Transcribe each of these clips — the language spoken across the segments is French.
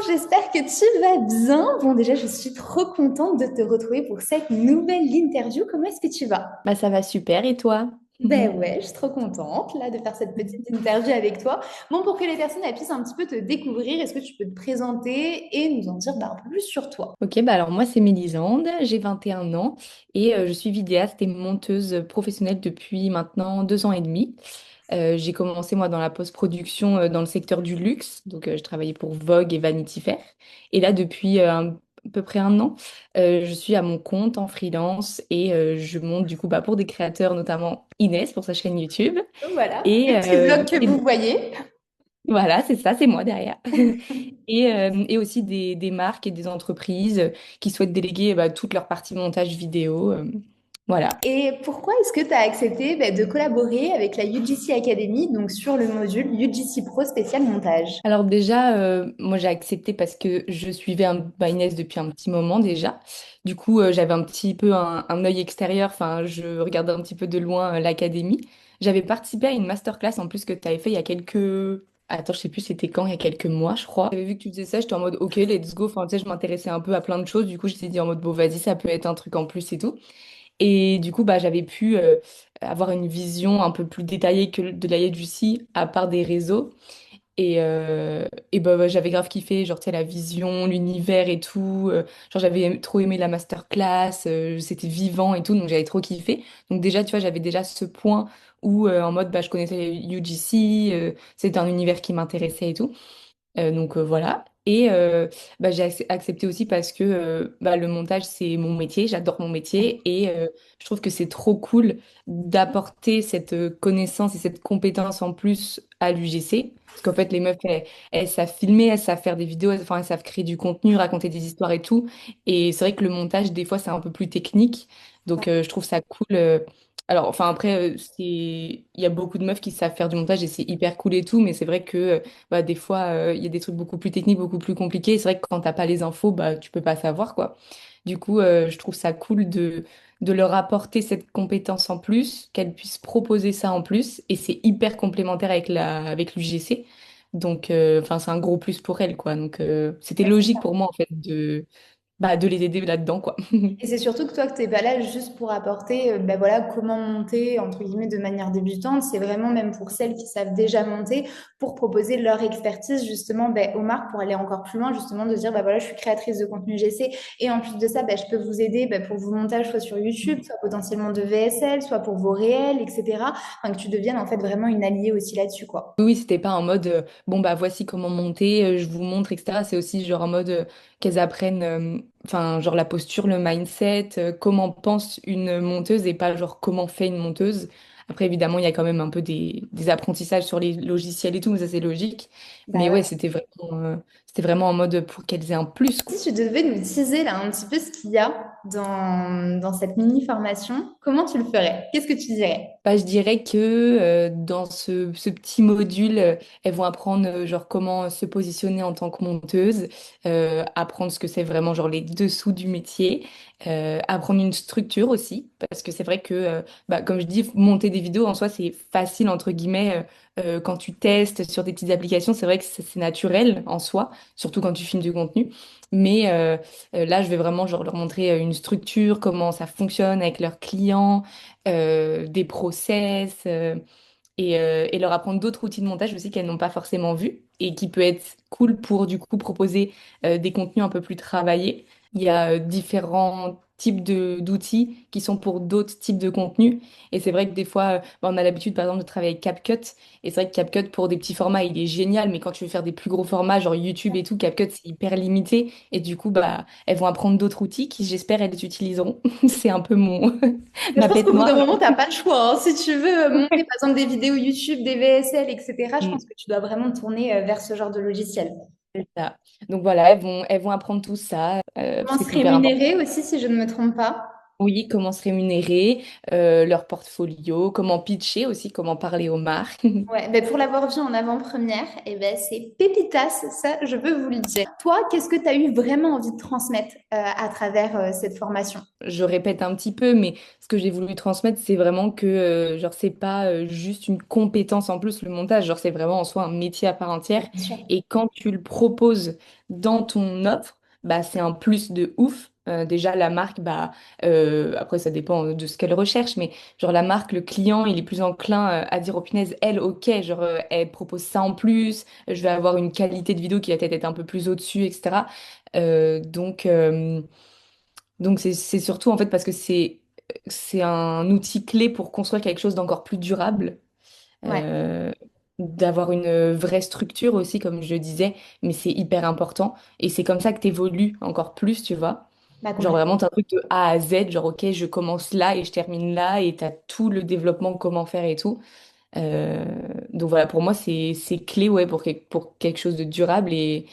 J'espère que tu vas bien. Bon, déjà, je suis trop contente de te retrouver pour cette nouvelle interview. Comment est-ce que tu vas? Bah, ça va super, et toi? Ben ouais, je suis trop contente là de faire cette petite interview avec toi. Bon, pour que les personnes elles puissent un petit peu te découvrir, est-ce que tu peux te présenter et nous en dire un peu plus sur toi? Ok, bah alors moi c'est Mélisande, j'ai 21 ans et je suis vidéaste et monteuse professionnelle depuis maintenant 2 ans et demi. J'ai commencé moi dans la post-production dans le secteur du luxe, donc je travaillais pour Vogue et Vanity Fair. Et là depuis à peu près un an, je suis à mon compte en freelance et je monte du coup bah, pour des créateurs, notamment Inès pour sa chaîne YouTube. Donc voilà, le Et, petit vlog que vous voyez. voilà, c'est ça, c'est moi derrière. Et aussi des marques et des entreprises qui souhaitent déléguer bah, toute leur partie montage vidéo. Voilà. Et pourquoi est-ce que tu as accepté de collaborer avec la UGC Academy, donc sur le module UGC Pro spécial montage? Alors déjà, moi j'ai accepté parce que je suivais bah, Inès depuis un petit moment déjà. Du coup, j'avais un petit peu un œil extérieur, enfin, je regardais un petit peu de loin l'académie. J'avais participé à une masterclass en plus que tu avais fait il y a quelques... Attends, je sais plus c'était quand, il y a quelques mois, je crois. J'avais vu que tu faisais ça, j'étais en mode, ok, let's go. Enfin, tu sais, je m'intéressais un peu à plein de choses. Du coup, j'étais dit en mode, bon, vas-y, ça peut être un truc en plus et tout. Et du coup, bah, j'avais pu avoir une vision un peu plus détaillée que de la UGC, à part des réseaux. Et bah, j'avais grave kiffé, genre, tu sais, la vision, l'univers et tout. Genre, j'avais trop aimé la masterclass, c'était vivant et tout, donc j'avais trop kiffé. Donc, déjà, tu vois, j'avais déjà ce point où, en mode, bah, je connaissais UGC, c'était un univers qui m'intéressait et tout. Donc voilà. Et bah, j'ai accepté aussi parce que bah, le montage, c'est mon métier, j'adore mon métier et je trouve que c'est trop cool d'apporter cette connaissance et cette compétence en plus à l'UGC. Parce qu'en fait, les meufs, elles savent filmer, elles savent faire des vidéos, enfin, elles savent créer du contenu, raconter des histoires et tout. Et c'est vrai que le montage, des fois, c'est un peu plus technique. Donc je trouve ça cool. Alors, enfin, après, il y a beaucoup de meufs qui savent faire du montage et c'est hyper cool et tout, mais c'est vrai que bah, des fois, il y a des trucs beaucoup plus techniques, beaucoup plus compliqués. Et c'est vrai que quand t'as pas les infos, bah, tu peux pas savoir, quoi. Du coup, je trouve ça cool de leur apporter cette compétence en plus, qu'elles puissent proposer ça en plus. Et c'est hyper complémentaire avec l'UGC. Donc, enfin, c'est un gros plus pour elles, quoi. Donc, c'était logique pour moi, en fait, bah, de les aider là-dedans, quoi. Et c'est surtout que toi, que tu n'es pas là juste pour apporter voilà, comment monter, entre guillemets, de manière débutante. C'est vraiment même pour celles qui savent déjà monter, pour proposer leur expertise justement aux marques pour aller encore plus loin, justement de dire, bah, voilà, je suis créatrice de contenu GC et en plus de ça, je peux vous aider pour vos montages, soit sur YouTube, soit potentiellement de VSL, soit pour vos réels, etc. Enfin, que tu deviennes en fait vraiment une alliée aussi là-dessus, quoi. Oui, oui, c'était pas en mode bon bah voici comment monter, je vous montre, etc. C'est aussi genre en mode qu'elles apprennent enfin genre la posture, le mindset, comment pense une monteuse et pas genre comment fait une monteuse. Après évidemment il y a quand même un peu des apprentissages sur les logiciels et tout, mais ça c'est logique. Bah Mais ouais. ouais, c'était vraiment en mode pour qu'elles aient un plus, quoi. Si tu devais nous teaser là un petit peu ce qu'il y a dans cette mini formation, comment tu le ferais? Qu'est-ce que tu dirais? Bah, je dirais que dans ce petit module, elles vont apprendre genre comment se positionner en tant que monteuse, apprendre ce que c'est vraiment genre les dessous du métier, apprendre une structure aussi, parce que c'est vrai que bah, comme je dis, monter des vidéos en soi c'est facile entre guillemets quand tu testes sur des petites applications, c'est vrai que c'est naturel en soi, surtout quand tu filmes du contenu. Mais là, je vais vraiment genre leur montrer une structure, comment ça fonctionne avec leurs clients des process et leur apprendre d'autres outils de montage aussi qu'elles n'ont pas forcément vus et qui peut être cool pour du coup proposer des contenus un peu plus travaillés. Il y a différents types d'outils qui sont pour d'autres types de contenus et c'est vrai que des fois bah, on a l'habitude par exemple de travailler avec CapCut et c'est vrai que CapCut pour des petits formats il est génial mais quand tu veux faire des plus gros formats genre YouTube et tout CapCut c'est hyper limité et du coup bah elles vont apprendre d'autres outils qui j'espère elles utiliseront. C'est un peu mon Mais je ma pense bête qu'au bout d'un noire. moment, tu n'as pas le choix, hein. Si tu veux monter, par exemple, des vidéos YouTube, des VSL, etc., je pense Mm, que tu dois vraiment te tourner vers ce genre de logiciel. c'est ça. Donc voilà, elles vont apprendre tout ça, parce Comment que se c'est hyper important. rémunérer aussi, si je ne me trompe pas. Oui, comment se rémunérer, leur portfolio, comment pitcher aussi, comment parler aux marques. Ouais, ben pour l'avoir vu en avant-première, et ben c'est pépitas, ça je peux vous le dire. Toi, qu'est-ce que tu as eu vraiment envie de transmettre à travers cette formation? Je répète un petit peu, mais ce que j'ai voulu transmettre, c'est vraiment que, genre, c'est pas juste une compétence en plus, le montage, genre, c'est vraiment en soi un métier à part entière. Bien sûr. Et quand tu le proposes dans ton offre, bah, c'est un plus de ouf. Déjà, la marque, bah, après, ça dépend de ce qu'elle recherche, mais genre, la marque, le client, il est plus enclin à dire, oh punaise, elle, ok, genre, elle propose ça en plus, je vais avoir une qualité de vidéo qui va peut-être être un peu plus au-dessus, etc. Euh, donc, euh, donc c'est surtout en fait parce que c'est un outil clé pour construire quelque chose d'encore plus durable, Ouais, euh, d'avoir une vraie structure aussi, comme je le disais, mais c'est hyper important. Et c'est comme ça que tu évolues encore plus, tu vois. bah Genre complètement. vraiment, tu un truc de A à Z, genre ok, je commence là et je termine là, et tu as tout le développement, comment faire et tout. Euh, donc voilà, pour moi, c'est clé ouais, pour quelque chose de durable et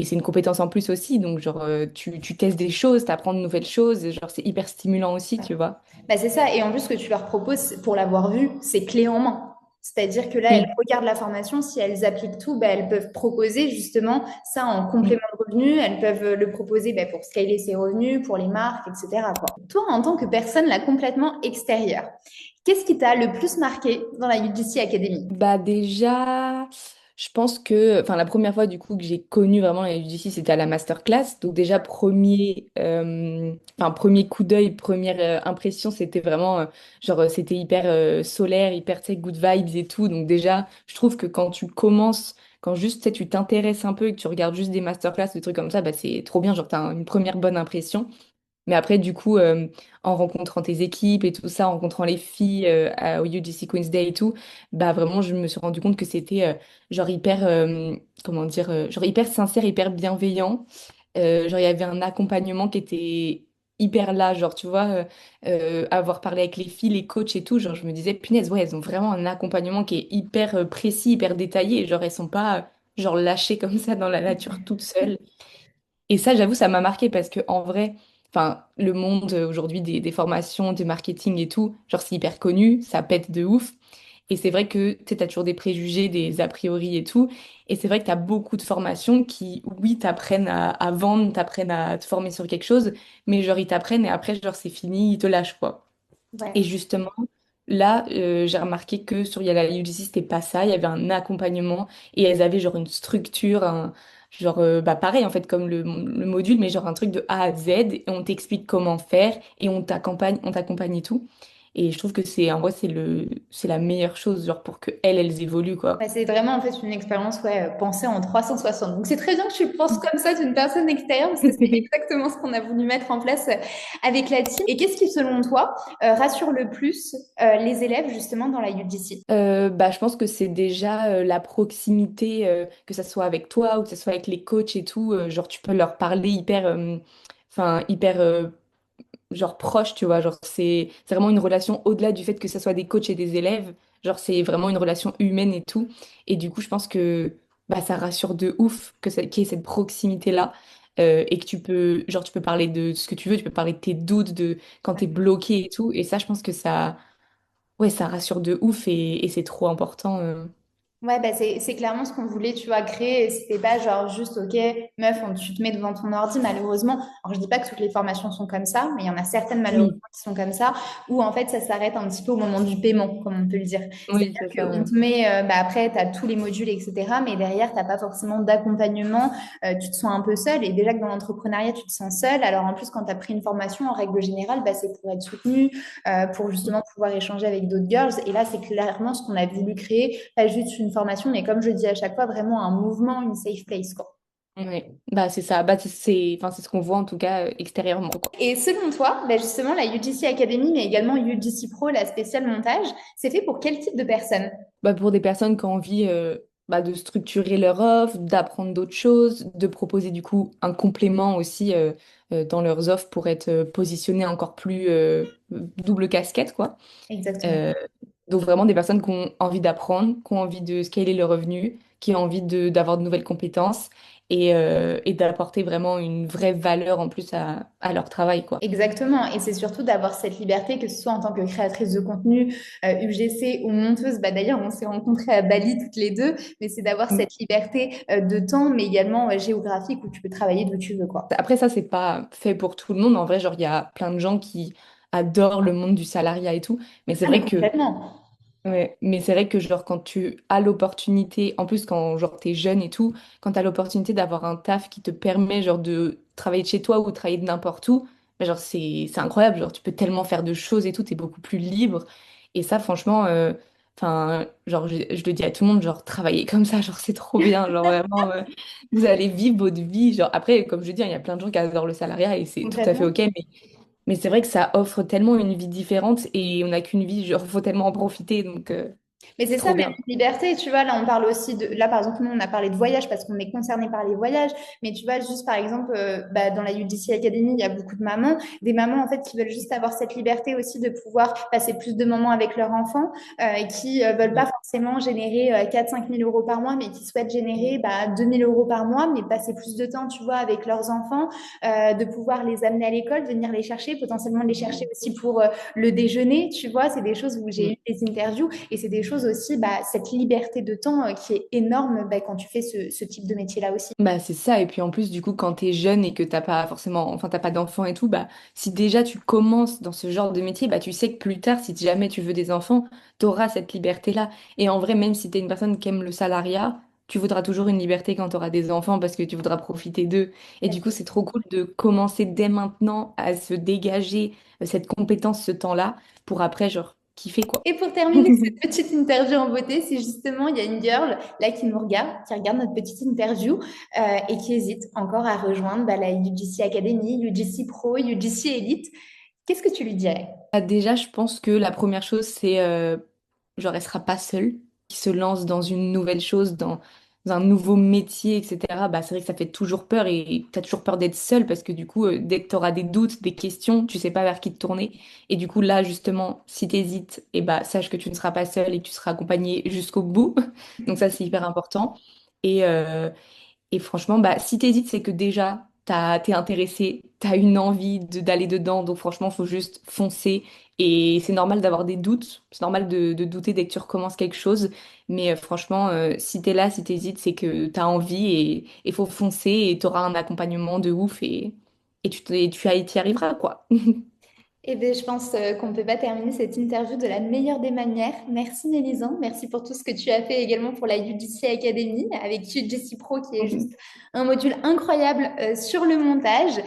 c'est une compétence en plus aussi. Donc, genre, tu testes des choses, tu apprends de nouvelles choses. Et genre, c'est hyper stimulant aussi, Ouais. tu vois. Bah, c'est ça. Et en plus, ce que tu leur proposes, pour l'avoir vu, c'est clé en main. C'est-à-dire que là, elles Oui. regardent la formation, si elles appliquent tout, bah, elles peuvent proposer justement ça en Mm. complément de revenus. Elles peuvent le proposer bah, pour scaler ses revenus, pour les marques, etc., quoi. Toi, en tant que personne là complètement extérieure, qu'est-ce qui t'a le plus marqué dans la UGC Academy? Bah, déjà, je pense que, enfin, la première fois, du coup, que j'ai connu vraiment la UGC, c'était à la masterclass. Donc, déjà, premier coup d'œil, première impression, c'était vraiment, genre, c'était hyper solaire, hyper, tu sais, good vibes et tout. Donc, déjà, je trouve que quand tu commences, quand juste, tu sais, tu t'intéresses un peu et que tu regardes juste des masterclass, des trucs comme ça, bah, c'est trop bien. Genre, t'as une première bonne impression. Mais après, du coup, en rencontrant tes équipes et tout ça, en rencontrant les filles au UGC Queen's Day et tout, bah vraiment, je me suis rendu compte que c'était genre hyper, comment dire, genre hyper sincère, hyper bienveillant. Genre, il y avait un accompagnement qui était hyper là, genre, tu vois, avoir parlé avec les filles, les coachs et tout, genre, je me disais, punaise, ouais, elles ont vraiment un accompagnement qui est hyper précis, hyper détaillé. Genre, elles sont pas, genre, lâchées comme ça dans la nature toutes seules. Et ça, j'avoue, ça m'a marqué parce que en vrai, enfin, le monde aujourd'hui des formations, du marketing et tout, genre c'est hyper connu, ça pète de ouf. Et c'est vrai que tu sais, as toujours des préjugés, des a priori et tout. Et c'est vrai que tu as beaucoup de formations qui, oui, t'apprennent à vendre, t'apprennent à te former sur quelque chose, mais genre ils t'apprennent et après, genre c'est fini, ils te lâchent quoi. Et Ouais. justement, là, j'ai remarqué que sur la UGC, c'était pas ça. Il y avait un accompagnement et elles avaient genre une structure, genre, bah pareil en fait, comme le module, mais genre un truc de A à Z. Et on t'explique comment faire et on t'accompagne et tout. Et je trouve que en vrai, c'est la meilleure chose, genre pour que elles évoluent, Bah, quoi. c'est vraiment en fait une expérience ouais, pensée en 360. Donc c'est très bien que tu le penses comme ça d'une personne extérieure parce que c'est exactement ce qu'on a voulu mettre en place avec la team. Et qu'est-ce qui, selon toi, rassure le plus les élèves justement dans la UGC? Bah, je pense que c'est déjà la proximité, que ça soit avec toi ou que ça soit avec les coachs et tout. Genre, tu peux leur parler hyper genre proche, tu vois. Genre, c'est vraiment une relation au-delà du fait que ça soit des coachs et des élèves. Genre, c'est vraiment une relation humaine et tout. Et du coup, je pense que bah, ça rassure de ouf qu'il y ait cette proximité-là. Et que tu peux parler de ce que tu veux, tu peux parler de tes doutes, de quand t'es bloqué et tout. Et ça, je pense que ouais, ça rassure de ouf et c'est trop important. Ouais, bah c'est clairement ce qu'on voulait, tu vois, créer. C'était pas genre juste, ok, meuf, tu te mets devant ton ordi, malheureusement. Alors, je dis pas que toutes les formations sont comme ça, mais il y en a certaines, malheureusement, Oui, qui sont comme ça, où en fait, ça s'arrête un petit peu au moment du paiement, comme on peut le dire. oui, c'est ça, C'est-à-dire qu'on ouais. te met, bah après, tu as tous les modules, etc., mais derrière, t'as pas forcément d'accompagnement. Tu te sens un peu seul. Et déjà que dans l'entrepreneuriat, tu te sens seul. Alors, en plus, quand tu as pris une formation, en règle générale, bah, c'est pour être soutenu, pour justement pouvoir échanger avec d'autres girls. Et là, c'est clairement ce qu'on a voulu créer, pas juste une formation, mais comme je dis à chaque fois, vraiment un mouvement, une safe place, quoi. Ouais. Bah, c'est ça. Bah, enfin, c'est ce qu'on voit en tout cas extérieurement, quoi. Et selon toi, bah justement, la UGC Academy, mais également UGC Pro, la spéciale montage, c'est fait pour quel type de personnes? Bah, pour des personnes qui ont envie bah, de structurer leur offre, d'apprendre d'autres choses, de proposer du coup un complément aussi dans leurs offres pour être positionnées encore plus double casquette, quoi. Exactement. Euh, Donc vraiment des personnes qui ont envie d'apprendre, qui ont envie de scaler le revenu, qui ont envie d'avoir de nouvelles compétences et d'apporter vraiment une vraie valeur en plus à leur travail, quoi. Exactement, et c'est surtout d'avoir cette liberté, que ce soit en tant que créatrice de contenu, UGC ou monteuse. Bah, d'ailleurs, on s'est rencontrées à Bali toutes les deux, mais c'est d'avoir Mm. cette liberté de temps, mais également géographique, où tu peux travailler d'où tu veux, quoi. Après ça, c'est pas fait pour tout le monde. En vrai, genre, il y a plein de gens qui adorent le monde du salariat et tout. Mais c'est Ah, mais vrai que complètement. Ouais, mais c'est vrai que genre quand tu as l'opportunité, en plus quand genre t'es jeune et tout, quand t'as l'opportunité d'avoir un taf qui te permet genre de travailler de chez toi ou travailler de n'importe où, bah, genre c'est incroyable, genre tu peux tellement faire de choses et tout, t'es beaucoup plus libre. Et ça franchement, enfin genre je le dis à tout le monde, genre travailler comme ça, genre c'est trop bien, genre vraiment vous allez vivre votre vie. Genre après comme je dis, hein, il y a plein de gens qui adorent le salariat et c'est tout à fait Complètement. ok, mais c'est vrai que ça offre tellement une vie différente et on n'a qu'une vie, genre, faut tellement en profiter, donc Mais c'est c'est ça, trop même bien. une liberté, tu vois, là on parle aussi de, là par exemple, nous on a parlé de voyage parce qu'on est concerné par les voyages, mais tu vois, juste par exemple, bah, dans la UGC Academy, il y a beaucoup de mamans, des mamans en fait qui veulent juste avoir cette liberté aussi de pouvoir passer plus de moments avec leurs enfants, et qui veulent pas forcément générer 4-5 000 euros par mois, mais qui souhaitent générer 2 000 euros par mois, mais passer plus de temps, tu vois, avec leurs enfants, de pouvoir les amener à l'école, venir les chercher, potentiellement les chercher aussi pour le déjeuner, tu vois, c'est des choses où j'ai Mm. eu des interviews. Et c'est des choses aussi, bah, cette liberté de temps qui est énorme bah, quand tu fais ce type de métier-là aussi. Bah c'est ça, et puis en plus du coup quand t'es jeune et que t'as pas forcément, enfin t'as pas d'enfants et tout, bah si déjà tu commences dans ce genre de métier, bah tu sais que plus tard, si jamais tu veux des enfants, t'auras cette liberté-là. Et en vrai, même si t'es une personne qui aime le salariat, tu voudras toujours une liberté quand t'auras des enfants parce que tu voudras profiter d'eux. Et Bien du coup sûr. c'est trop cool de commencer dès maintenant à se dégager cette compétence, ce temps-là, pour après genre kiffer quoi. Et pour terminer cette petite interview en beauté, si justement il y a une girl là qui regarde notre petite interview et qui hésite encore à rejoindre bah, la UGC Academy, UGC Pro, UGC Elite, qu'est-ce que tu lui dirais? Bah, déjà, je pense que la première chose, c'est genre, elle sera pas seule, qui se lance dans une nouvelle chose, dans un nouveau métier, etc. Bah, c'est vrai que ça fait toujours peur et tu as toujours peur d'être seule parce que du coup, dès que tu auras des doutes, des questions, tu sais pas vers qui te tourner. Et du coup, là, justement, si tu hésites, et bah, sache que tu ne seras pas seule et que tu seras accompagnée jusqu'au bout. Donc ça, c'est hyper important. Et, et franchement, bah, si t'hésites, c'est que déjà, t'es intéressé, t'as une envie d'aller dedans. Donc franchement, faut juste foncer. Et c'est normal d'avoir des doutes. C'est normal de douter dès que tu recommences quelque chose. Mais franchement, si t'es là, si t'hésites, c'est que t'as envie et faut foncer et t'auras un accompagnement de ouf et tu y arriveras, quoi. Eh bien, je pense qu'on ne peut pas terminer cette interview de la meilleure des manières. Merci Mélisande, merci pour tout ce que tu as fait également pour la UGC Academy avec UGC Pro qui est juste un module incroyable sur le montage.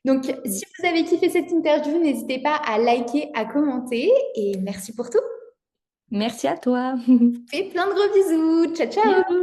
Donc, si vous avez kiffé cette interview, n'hésitez pas à liker, à commenter et merci pour tout. Merci à toi. Fais plein de gros bisous. Ciao, ciao! Bisous.